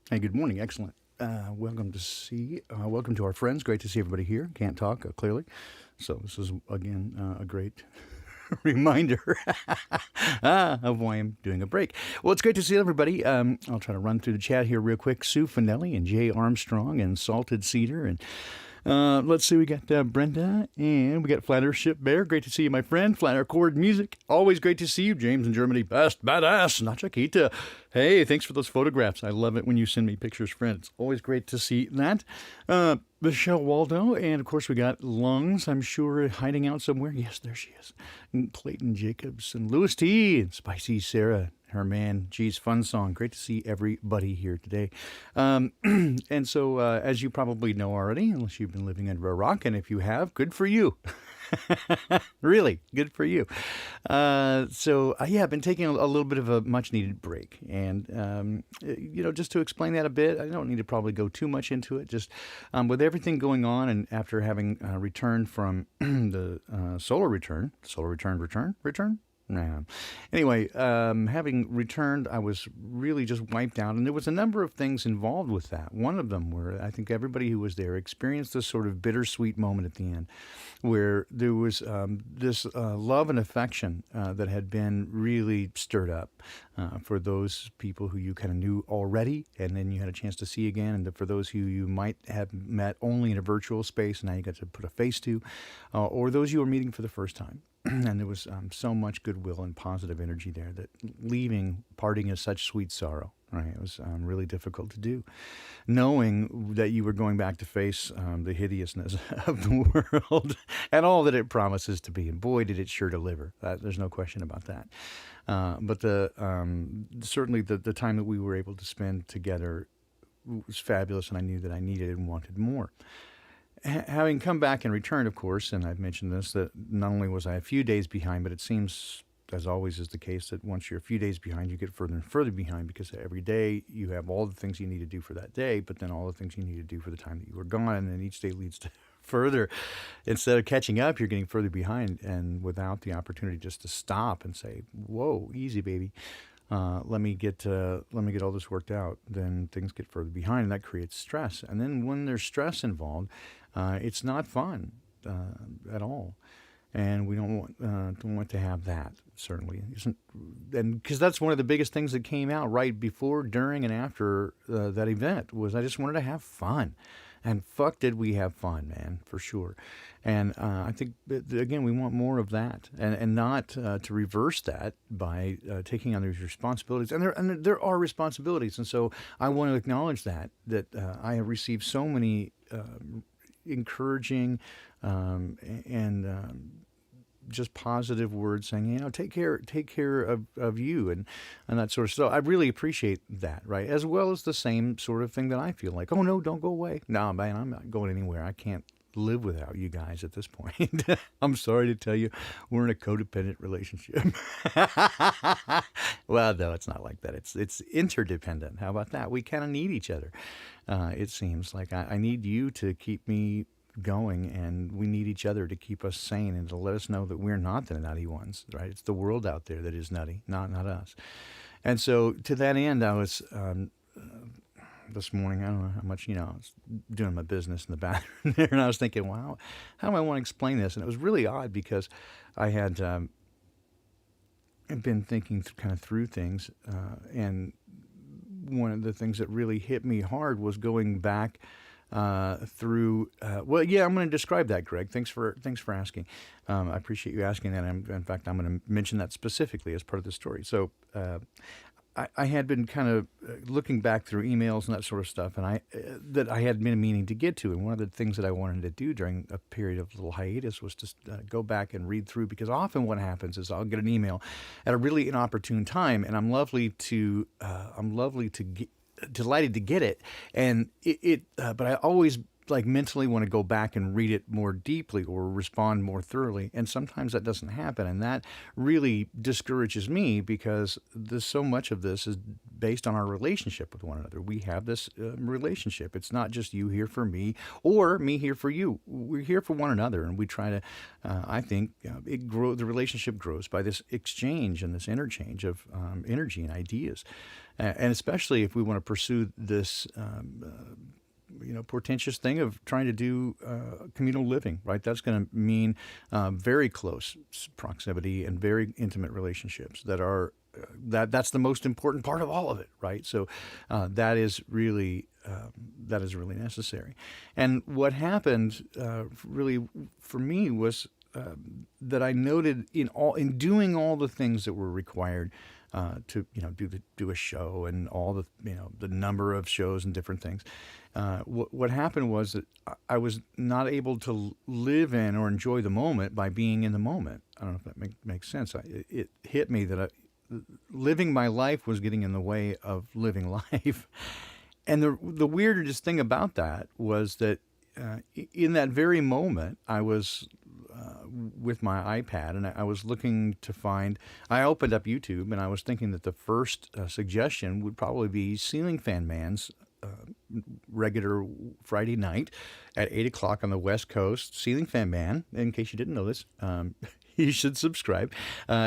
Hey, good morning. Excellent. Welcome to our friends. Great to see everybody here. Can't talk clearly. So this is, again, a great reminder of why I'm doing a break. Well, it's great to see everybody. I'll try to run through the chat here real quick. Sue Finelli and Jay Armstrong and Salted Cedar and let's see, we got Brenda and we got Flat Earth Ship Bear. Great to see you, my friend. Flat Earth Chord Music. Always great to see you. James in Germany. Best badass. Nachakita. Hey, thanks for those photographs. I love it when you send me pictures, friend. It's always great to see that. Michelle Waldo. And of course, we got Lungs, I'm sure, hiding out somewhere. Yes, there she is. And Clayton Jacobs and Louis T. and Spicy Sarah. Her man, geez, fun song. Great to see everybody here today. And so, as you probably know already, unless you've been living under a rock, and if you have, good for you. Really, good for you. Yeah, I've been taking a little bit of a much needed break. And, just to explain that a bit, I don't need to probably go too much into it. Just with everything going on, and after having returned from the solar return, return? Nah. Anyway, having returned, I was really just wiped out, and there was a number of things involved with that. One of them were, I think everybody who was there experienced this sort of bittersweet moment at the end, where there was this love and affection that had been really stirred up for those people who you kind of knew already, and then you had a chance to see again, and for those who you might have met only in a virtual space, and now you got to put a face to, or those you were meeting for the first time. And there was so much goodwill and positive energy there that parting is such sweet sorrow, right? It was really difficult to do. Knowing that you were going back to face the hideousness of the world and all that it promises to be. And boy, did it sure deliver. There's no question about that. But certainly the time that we were able to spend together was fabulous, and I knew that I needed and wanted more. Having come back and returned, of course, and I've mentioned this, that not only was I a few days behind, but it seems, as always is the case, that once you're a few days behind, you get further and further behind, because every day you have all the things you need to do for that day, but then all the things you need to do for the time that you were gone, and then each day leads to further. Instead of catching up, you're getting further behind, and without the opportunity just to stop and say, whoa, easy, baby. Let me get all this worked out. Then things get further behind, and that creates stress. And then when there's stress involved, it's not fun at all, and we don't want to have that. Certainly, and because that's one of the biggest things that came out right before, during, and after that event was I just wanted to have fun. And fuck, did we have fun, man, for sure. And I think, again, we want more of that, and not to reverse that by taking on these responsibilities. And there are responsibilities, and so I want to acknowledge that I have received so many encouraging and just positive words saying, take care of you and that sort of stuff. I really appreciate that, right? As well as the same sort of thing that I feel like, oh no, don't go away. No, man, I'm not going anywhere. I can't live without you guys at this point. I'm sorry to tell you, we're in a codependent relationship. Well, no, it's not like that. It's interdependent. How about that? We kind of need each other. It seems like I need you to keep me going, and we need each other to keep us sane and to let us know that we're not the nutty ones, right? It's the world out there that is nutty, not us. And so to that end, I was this morning, I don't know how much, I was doing my business in the bathroom there, and I was thinking, wow, how do I want to explain this? And it was really odd because I had been thinking through things, and one of the things that really hit me hard was going back through. Well, yeah, I'm going to describe that, Greg. Thanks for asking. I appreciate you asking that. In fact, I'm going to mention that specifically as part of the story. So, I had been kind of looking back through emails and that sort of stuff, and that I had been meaning to get to. And one of the things that I wanted to do during a period of little hiatus was to go back and read through, because often what happens is I'll get an email at a really inopportune time, and I'm delighted to get it, and but I always like mentally want to go back and read it more deeply or respond more thoroughly. And sometimes that doesn't happen. And that really discourages me because there's so much of this is based on our relationship with one another. We have this relationship. It's not just you here for me or me here for you. We're here for one another. And we try to, I think, the relationship grows by this exchange and this interchange of energy and ideas. And especially if we want to pursue this portentous thing of trying to do communal living, right? That's going to mean very close proximity and very intimate relationships that are that's the most important part of all of it, right? So that is really necessary. And what happened really for me was that I noted in doing all the things that were required to do a show and all the number of shows and different things. What happened was that I was not able to live in or enjoy the moment by being in the moment. I don't know if that makes sense. It hit me that living my life was getting in the way of living life. And the weirdest thing about that was that in that very moment, I was with my iPad, and I was looking to find. I opened up YouTube, and I was thinking that the first suggestion would probably be Ceiling Fan Man's regular Friday night at 8 o'clock on the West Coast. Ceiling Fan Man, in case you didn't know this, you should subscribe.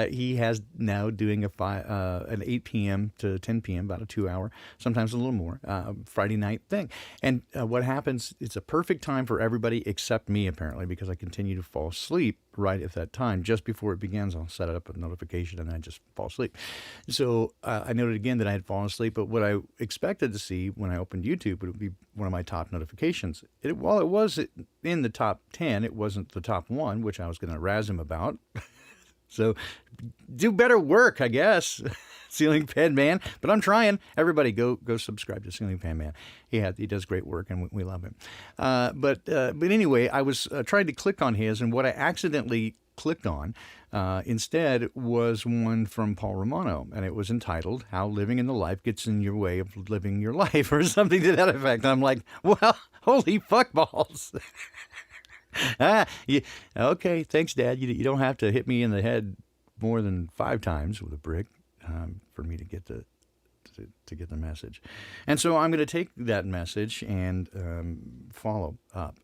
He has now doing an 8 p.m. to 10 p.m., about a 2-hour, sometimes a little more, Friday night thing. And what happens, it's a perfect time for everybody except me, apparently, because I continue to fall asleep right at that time. Just before it begins, I'll set up a notification and I just fall asleep. So I noted again that I had fallen asleep, but what I expected to see when I opened YouTube would be one of my top notifications. While it was in the top 10, it wasn't the top one, which I was going to razz him about. So do better work, I guess, Ceiling Fan Man. But I'm trying. Everybody go subscribe to Ceiling Fan Man. He does great work, and we love him. But anyway, I was trying to click on his, and what I accidentally clicked on instead was one from Paul Romano, and it was entitled "How Living in the Life Gets in Your Way of Living Your Life," or something to that effect. And I'm like, well, holy fuck balls. Okay, thanks, Dad. You don't have to hit me in the head more than 5 times with a brick for me to get the message. And so I'm going to take that message and follow up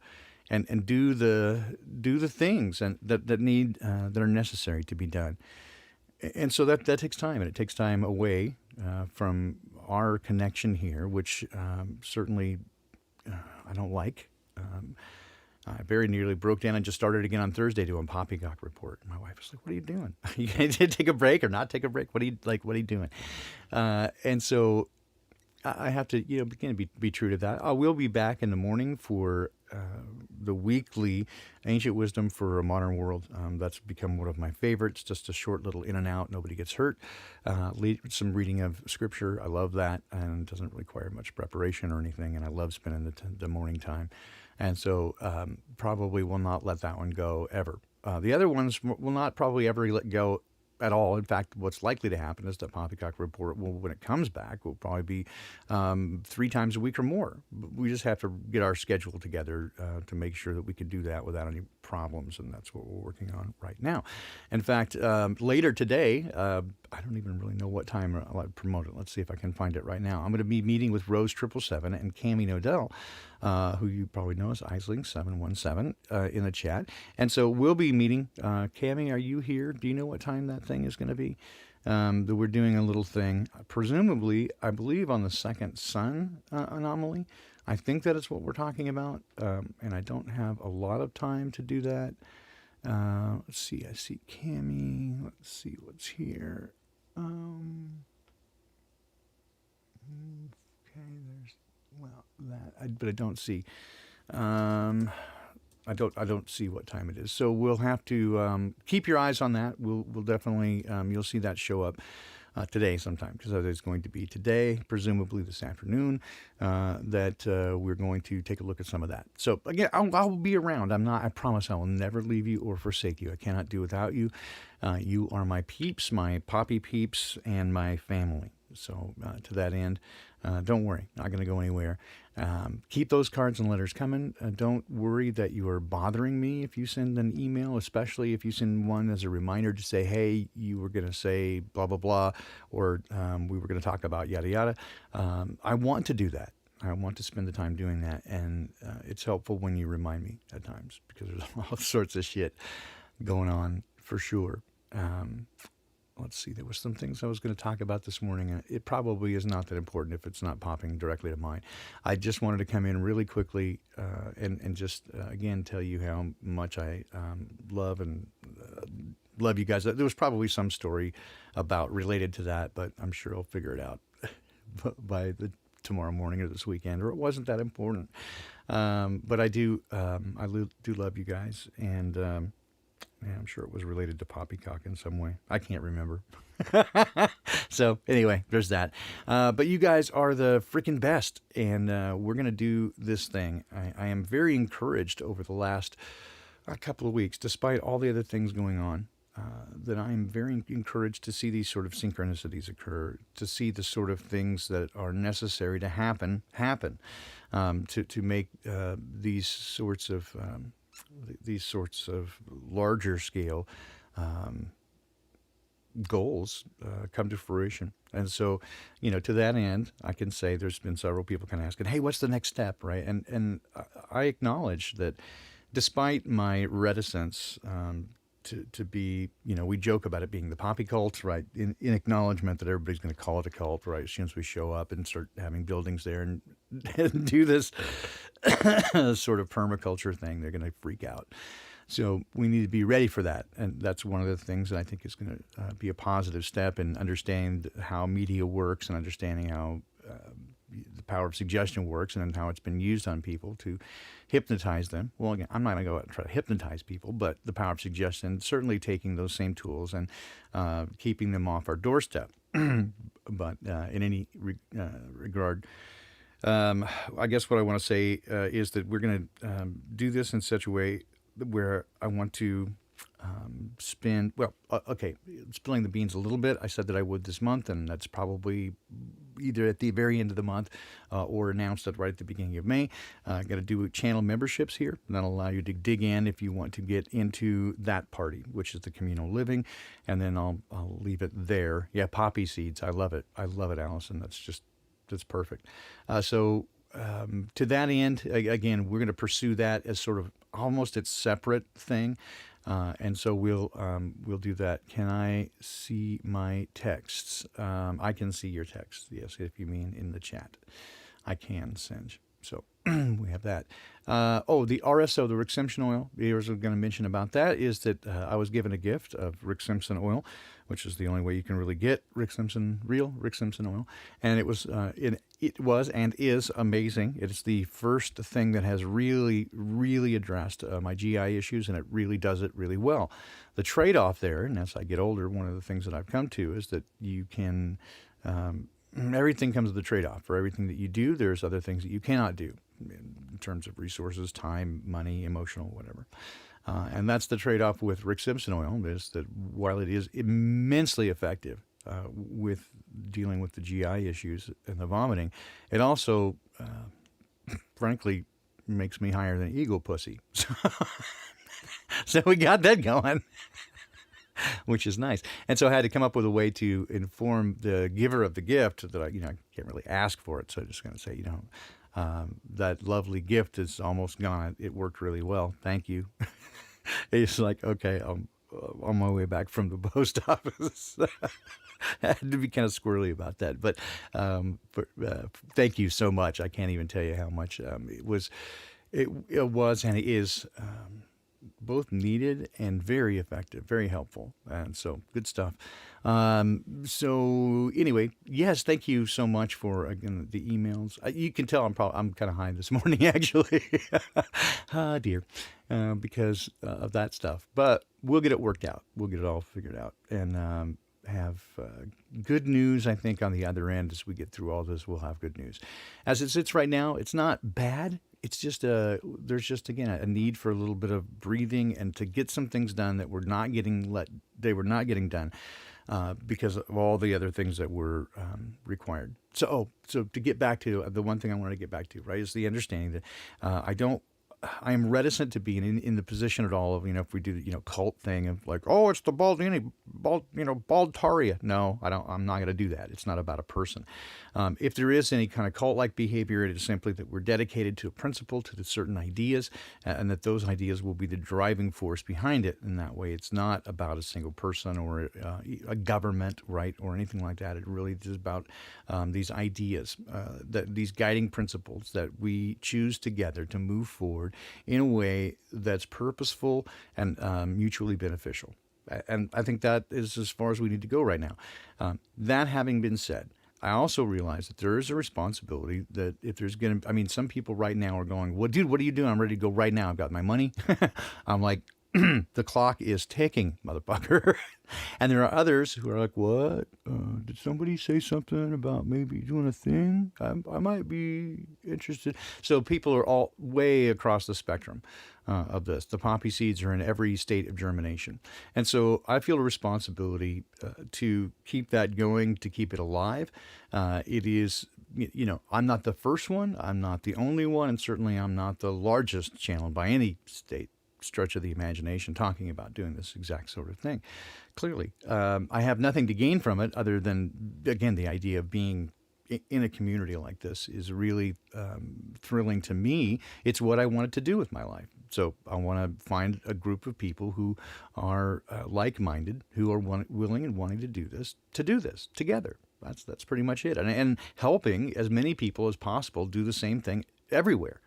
and do the things that are necessary to be done. And so that takes time, and it takes time away from our connection here, which certainly I don't like. I very nearly broke down and just started again on Thursday doing Poppycock Report. My wife was like, "What are you doing? You going to take a break or not take a break? What are you doing?" And so I have to, begin to be true to that. I will be back in the morning for the weekly Ancient Wisdom for a Modern World. That's become one of my favorites. Just a short little in and out. Nobody gets hurt. Some reading of Scripture. I love that, and it doesn't require much preparation or anything. And I love spending the morning time. And so probably will not let that one go ever. The other ones will not probably ever let go at all. In fact, what's likely to happen is the Poppycock Report, when it comes back, will probably be 3 times a week or more. We just have to get our schedule together to make sure that we can do that without any problems, and that's what we're working on right now. In fact, later today, I don't even really know what time I'll promote it. Let's see if I can find it right now. I'm going to be meeting with Rose 777 and Cammie Nodell, who you probably know as Eisling 717 in the chat. And so we'll be meeting. Cammie, are you here? Do you know what time that thing is going to be? That we're doing a little thing, presumably, I believe, on the second sun anomaly. I think that is what we're talking about, and I don't have a lot of time to do that. Let's see. I see Cammie. Let's see what's here. Okay, but I don't see. I don't see what time it is. So we'll have to keep your eyes on that. We'll definitely you'll see that show up today sometime, because it's going to be today, presumably this afternoon, that we're going to take a look at some of that. So again, I'll be around. I promise I will never leave you or forsake you. I cannot do without you. You are my peeps, my poppy peeps, and my family. So to that end, don't worry, not going to go anywhere. Keep those cards and letters coming. Don't worry that you are bothering me if you send an email, especially if you send one as a reminder to say, hey, you were going to say blah, blah, blah, or we were going to talk about yada, yada. I want to do that. I want to spend the time doing that, and it's helpful when you remind me at times because there's all sorts of shit going on for sure. Let's see, there was some things I was going to talk about this morning, and it probably is not that important if it's not popping directly to mind. I just wanted to come in really quickly and just, again, tell you how much I love you guys. There was probably some story related to that, but I'm sure I'll figure it out by tomorrow morning or this weekend, or it wasn't that important. But I do love you guys, and yeah, I'm sure it was related to poppycock in some way. I can't remember. So anyway, there's that. But you guys are the freaking best, and we're going to do this thing. I am very encouraged over the last couple of weeks, despite all the other things going on, that I am very encouraged to see these sort of synchronicities occur, to see the sort of things that are necessary to happen, to make these sorts of larger scale goals come to fruition. And so, to that end, I can say there's been several people kind of asking, hey, what's the next step, right? And I acknowledge that despite my reticence to be, we joke about it being the poppy cult, right? In acknowledgement that everybody's going to call it a cult, right? As soon as we show up and start having buildings there and do this sort of permaculture thing, they're going to freak out. So we need to be ready for that. And that's one of the things that I think is going to be a positive step in understanding how media works and understanding how the power of suggestion works and how it's been used on people to hypnotize them. Well, again, I'm not going to go out and try to hypnotize people, but the power of suggestion, certainly taking those same tools and keeping them off our doorstep. But in any regard, I guess what I want to say is that we're going to do this in such a way where I want to spilling the beans a little bit. I said that I would this month, and that's probably either at the very end of the month or announced right at the beginning of May. Got to do channel memberships here. That'll allow you to dig in if you want to get into that party, which is the communal living, and then I'll leave it there. Yeah, poppy seeds. I love it. I love it, Allison. That's perfect. So to that end, again, we're going to pursue that as sort of almost its separate thing. And so we'll do that. Can I see my texts? I can see your texts. Yes, if you mean in the chat, I can, Singe. So we have that. The RSO, the Rick Simpson oil. I was going to mention about that is that I was given a gift of Rick Simpson oil, which is the only way you can really get real Rick Simpson oil, and it was and is amazing. It is the first thing that has really, really addressed my GI issues, and it really does it really well. The trade-off there, and as I get older, one of the things that I've come to is that you can. Everything comes with a trade-off. For everything that you do, there's other things that you cannot do in terms of resources, time, money, emotional, whatever. And that's the trade-off with Rick Simpson oil, is that while it is immensely effective with dealing with the GI issues and the vomiting, it also, frankly, makes me higher than eagle pussy. So we got that going. Which is nice. And so I had to come up with a way to inform the giver of the gift that I can't really ask for it. So I'm just going to say, that lovely gift is almost gone. It worked really well. Thank you. It's like, okay, I'm on my way back from the post office. I had to be kind of squirrely about that. But thank you so much. I can't even tell you how much it was and it is both needed and very effective, very helpful. And so good stuff. So anyway, yes, thank you so much for, again, the emails. You can tell I'm kind of high this morning, actually. Ah, dear, because of that stuff. But we'll get it worked out. We'll get it all figured out. And have good news, I think, on the other end. As we get through all this, we'll have good news. As it sits right now, it's not bad. It's just there's just, again, a need for a little bit of breathing and to get some things done that were not getting done. because of all the other things that were required. So to get back to the one thing I wanted to get back to, right, is the understanding that I am reticent to be in the position at all of, if we do the, cult thing of like, oh, it's the Baldini, Baldtaria. No, I don't. I'm not going to do that. It's not about a person. If there is any kind of cult-like behavior, it is simply that we're dedicated to a principle, to the certain ideas, and that those ideas will be the driving force behind it. In that way, it's not about a single person or a government, right, or anything like that. It really is about these ideas, these guiding principles that we choose together to move forward in a way that's purposeful and mutually beneficial. And I think that is as far as we need to go right now. That having been said, I also realize that there is a responsibility that if there's going to, some people right now are going, well, dude, what are you doing? I'm ready to go right now. I've got my money. I'm like, the clock is ticking, motherfucker. And there are others who are like, what? Did somebody say something about maybe doing a thing? I might be interested. So people are all way across the spectrum of this. The poppy seeds are in every state of germination. And so I feel a responsibility to keep that going, to keep it alive. It is, I'm not the first one. I'm not the only one. And certainly I'm not the largest channel by any stretch of the imagination talking about doing this exact sort of thing. Clearly, I have nothing to gain from it other than, again, the idea of being in a community like this is really thrilling to me. It's what I wanted to do with my life. So I want to find a group of people who are like-minded, who are willing and wanting to do this together. That's pretty much it. And helping as many people as possible do the same thing everywhere.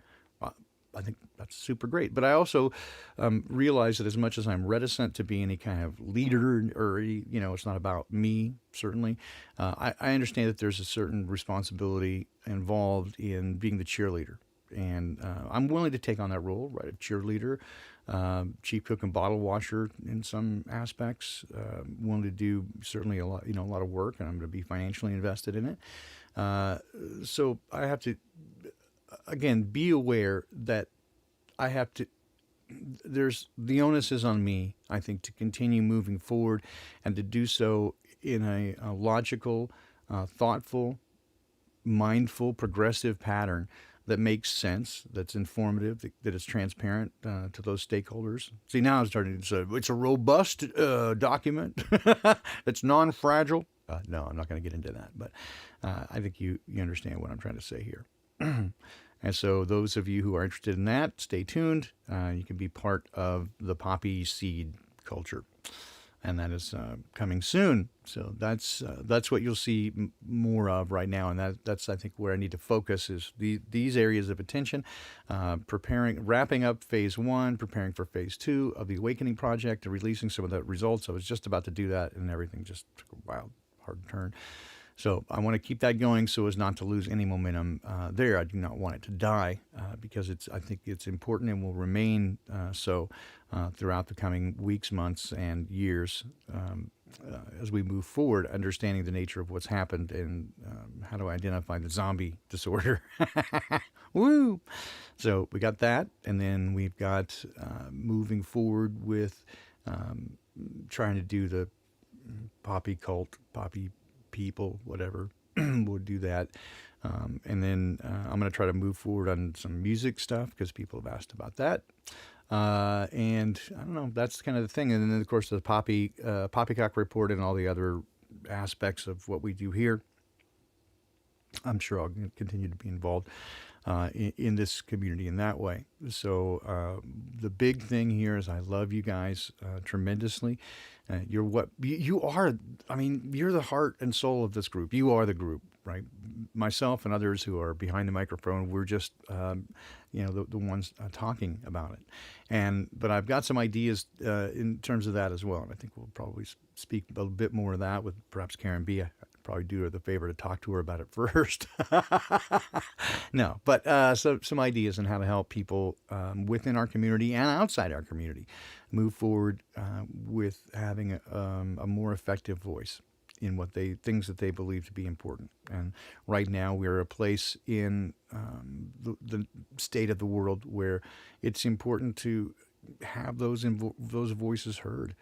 I think that's super great. But I also realize that as much as I'm reticent to be any kind of leader or, it's not about me, certainly, I understand that there's a certain responsibility involved in being the cheerleader. And I'm willing to take on that role, right? A cheerleader, chief cook and bottle washer in some aspects. Willing to do certainly a lot of work, and I'm going to be financially invested in it. So I have to, again, be aware that I have to, the onus is on me, I think, to continue moving forward and to do so in a logical, thoughtful, mindful, progressive pattern that makes sense, that's informative, that is transparent to those stakeholders. See, now I'm starting to say it's a robust document. It's non-fragile. No, I'm not going to get into that, but I think you understand what I'm trying to say here. And so those of you who are interested in that, stay tuned. You can be part of the poppy seed culture. And that is coming soon. So that's what you'll see more of right now. And that's I think, where I need to focus is these areas of attention, wrapping up phase 1, preparing for phase 2 of the Awakening Project, and releasing some of the results. I was just about to do that, and everything just took a wild, hard turn. So I want to keep that going so as not to lose any momentum there. I do not want it to die because I think it's important and will remain so throughout the coming weeks, months, and years as we move forward, understanding the nature of what's happened and how to identify the zombie disorder. Woo! So we got that, and then we've got moving forward with trying to do the poppy cult, poppy people, whatever. We'll do that. And then I'm going to try to move forward on some music stuff because people have asked about that. And I don't know, that's kind of the thing. And then, of course, the Poppycock Report and all the other aspects of what we do here. I'm sure I'll continue to be involved in this community in that way. So the big thing here is I love you guys tremendously. You're what you are. I mean, you're the heart and soul of this group. You are the group, right? Myself and others who are behind the microphone, we're just, the ones talking about it. But I've got some ideas in terms of that as well. And I think we'll probably speak a bit more of that with perhaps Karen B. I'd probably do her the favor to talk to her about it first. No, but so some ideas on how to help people within our community and outside our community move forward with having a more effective voice in things that they believe to be important. And right now we're a place in the state of the world where it's important to have those voices heard.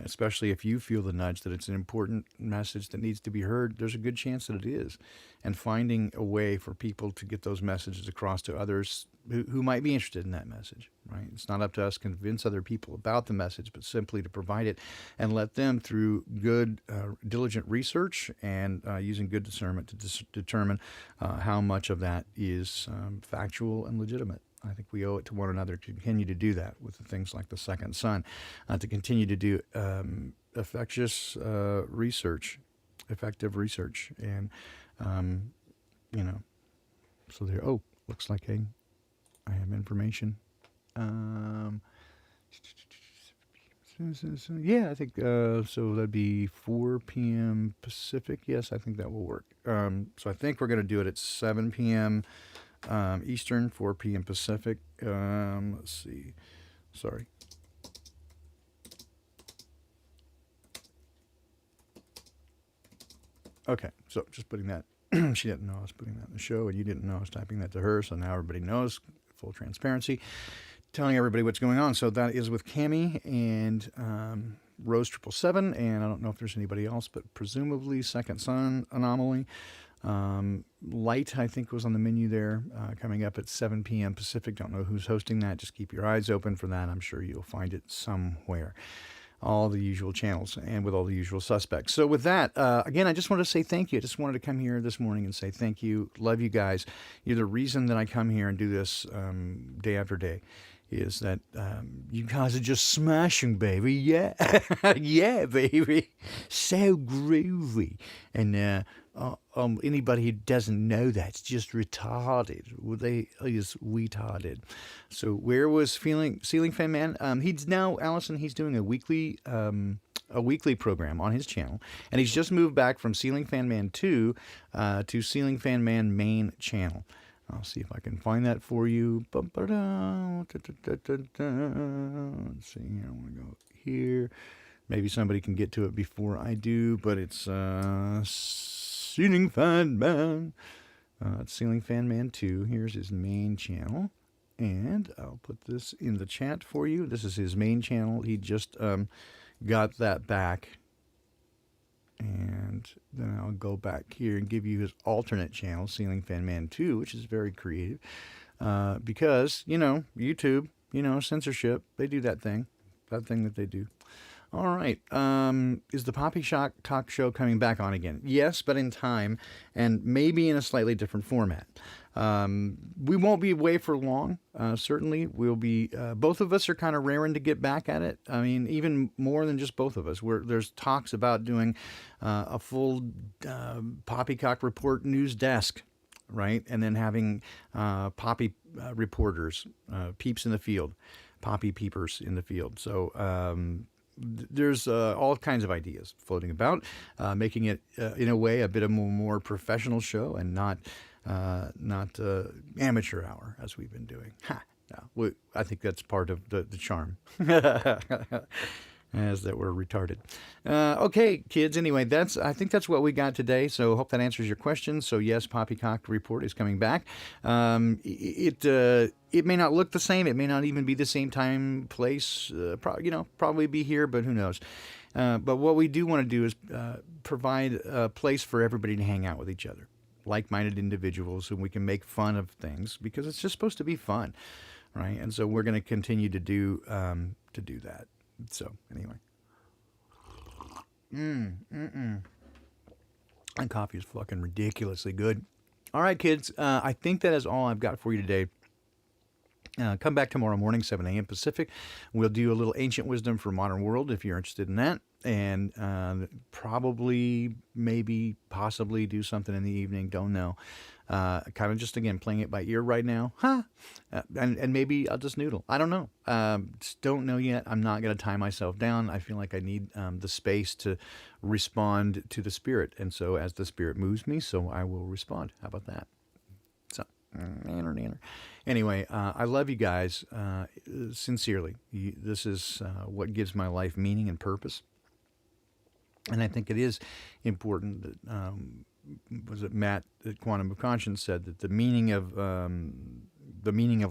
especially if you feel the nudge that it's an important message that needs to be heard. There's a good chance that it is. And finding a way for people to get those messages across to others who might be interested in that message, right? It's not up to us to convince other people about the message, but simply to provide it and let them, through good, diligent research and using good discernment, to determine how much of that is factual and legitimate. I think we owe it to one another to continue to do that with things like the second son, to continue to do effective research, and you know. So there. Oh, looks like I have information. Yeah, I think so. That'd be 4 p.m. Pacific. Yes, I think that will work. So I think we're going to do it at 7 p.m. Eastern, 4 p.m. Pacific. Let's see. Sorry. Okay, so just putting that. She didn't know I was putting that in the show, and you didn't know I was typing that to her, so now everybody knows. Full transparency. Telling everybody what's going on. So that is with Cammie and Rose 777, and I don't know if there's anybody else, but presumably Second Son Anomaly. Light, I think, was on the menu there, coming up at 7 p.m. Pacific. Don't know who's hosting that. Just keep your eyes open for that. I'm sure you'll find it somewhere. All the usual channels and with all the usual suspects. So with that, again, I just wanted to say thank you. I just wanted to come here this morning and say thank you. Love you guys. You're the reason that I come here and do this day after day. Is that you guys are just smashing, baby. Yeah. Yeah, baby. So groovy. And anybody who doesn't know that's just retarded. Well, they are just retarded. So where was Ceiling Fan Man? He's now, Allison, he's doing a weekly program on his channel. And he's just moved back from Ceiling Fan Man 2 to Ceiling Fan Man main channel. I'll see if I can find that for you. Let's see here. I want to go here. Maybe somebody can get to it before I do, but it's Ceiling Fan Man. It's Ceiling Fan Man 2. Here's his main channel. And I'll put this in the chat for you. This is his main channel. He just got that back. And then I'll go back here and give you his alternate channel, Ceiling Fan Man 2, which is very creative. Because, YouTube, censorship, they do that thing that they do. All right. Is the Poppy Shock Talk Show coming back on again? Yes, but in time, and maybe in a slightly different format. We won't be away for long. Certainly, we'll be. Both of us are kind of raring to get back at it. I mean, even more than just both of us. There's talks about doing a full Poppycock Report news desk, right? And then having Poppy reporters, peeps in the field, Poppy peepers in the field. So. There's all kinds of ideas floating about, making it in a way a bit of a more professional show and not amateur hour as we've been doing. No, I think that's part of the charm. As that we're retarded. Okay, kids. Anyway, I think that's what we got today. So hope that answers your question. So yes, Poppycock Report is coming back. It may not look the same. It may not even be the same time, place. Probably be here, but who knows? But what we do want to do is provide a place for everybody to hang out with each other, like-minded individuals, and we can make fun of things because it's just supposed to be fun, right? And so we're going to continue to do that. So, anyway. And coffee is fucking ridiculously good. All right, kids. I think that is all I've got for you today. Come back tomorrow morning, 7 a.m. Pacific. We'll do a little ancient wisdom for modern world if you're interested in that. And probably, maybe, possibly do something in the evening. Don't know. Kind of just, again, playing it by ear right now. And maybe I'll just noodle. I don't know. Just don't know yet. I'm not going to tie myself down. I feel like I need the space to respond to the Spirit. And so as the Spirit moves me, so I will respond. How about that? So, anyway, I love you guys sincerely. This is what gives my life meaning and purpose. And I think it is important that, was it Matt at Quantum of Conscience said that the meaning of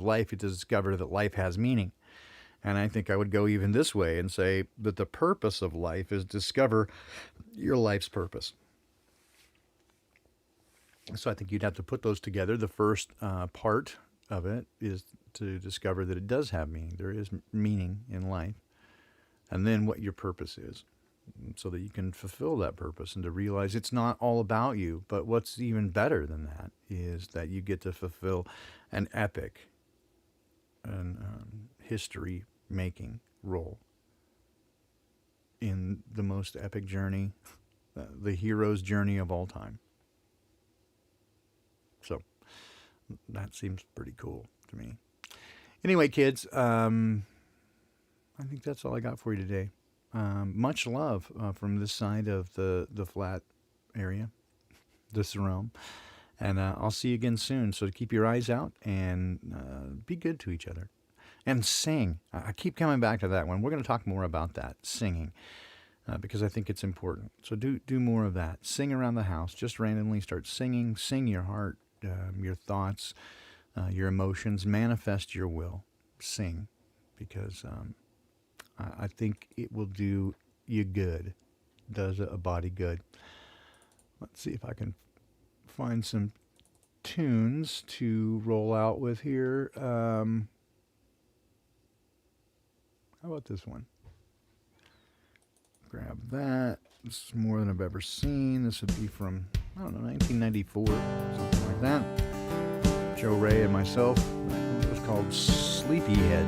life is to discover that life has meaning. And I think I would go even this way and say that the purpose of life is discover your life's purpose. So I think you'd have to put those together. The first part of it is to discover that it does have meaning. There is meaning in life. And then what your purpose is, so that you can fulfill that purpose and to realize it's not all about you. But what's even better than that is that you get to fulfill an epic and history-making role in the most epic journey, the hero's journey of all time. So that seems pretty cool to me. Anyway, kids, I think that's all I got for you today. Much love from this side of the flat area, this realm. And I'll see you again soon. So keep your eyes out and be good to each other. And sing. I keep coming back to that one. We're going to talk more about that, singing, because I think it's important. So do more of that. Sing around the house. Just randomly start singing. Sing your heart, your thoughts, your emotions. Manifest your will. Sing, because I think it will do you good. Does a body good. Let's see if I can find some tunes to roll out with here. How about this one? Grab that. This is more than I've ever seen. This would be from, I don't know, 1994, something like that. Joe Ray and myself. It was called Sleepyhead.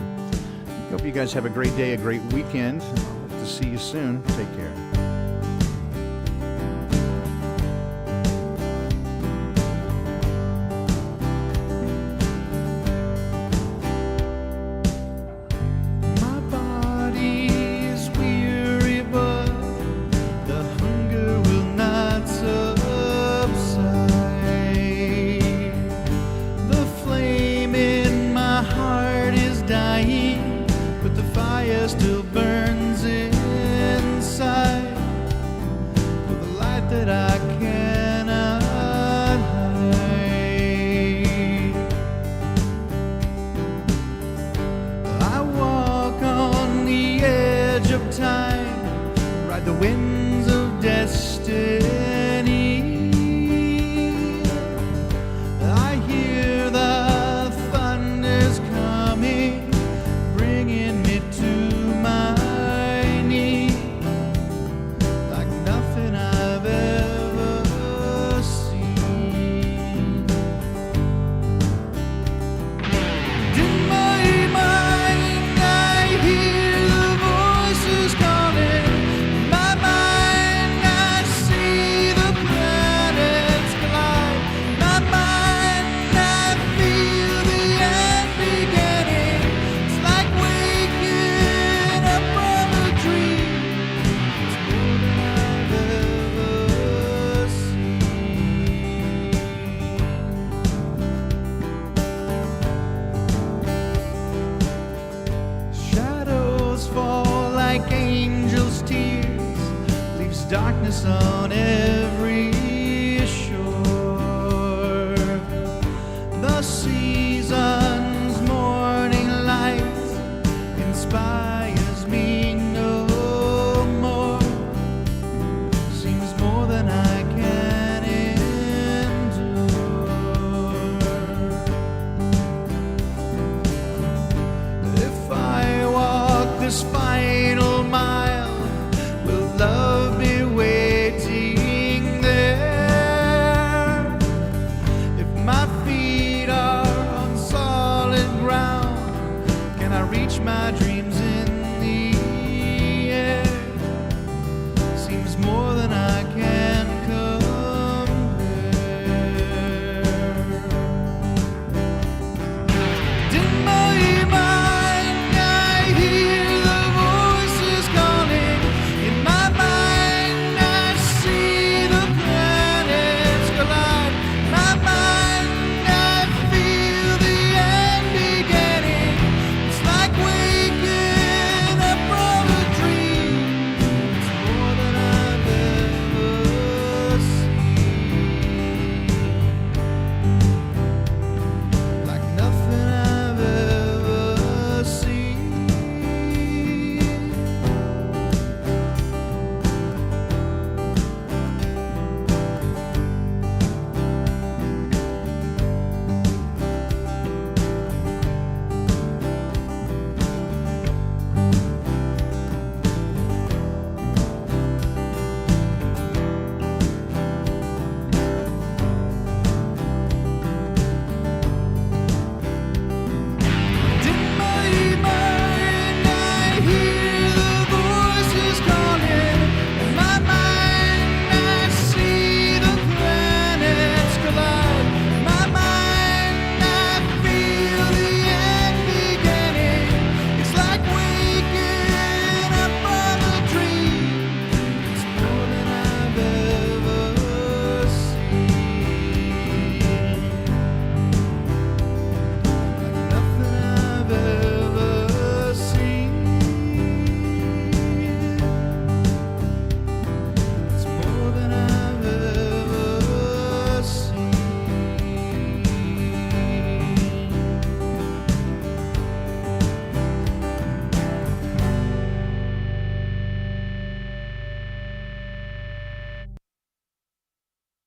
Hope you guys have a great day, a great weekend. Hope to see you soon. Take care. Still burns inside with a light that I cannot hide. I walk on the edge of time, ride the winds of destiny. I hear the thunders coming, bringing me to my knees, like nothing I've ever seen. In my mind I hear the voices calling. In my mind I see the planets collide. In my mind I feel the end beginning. It's like waking up from a dream. It's more than I've ever seen. Shadows fall like angels' tears, leaves darkness on every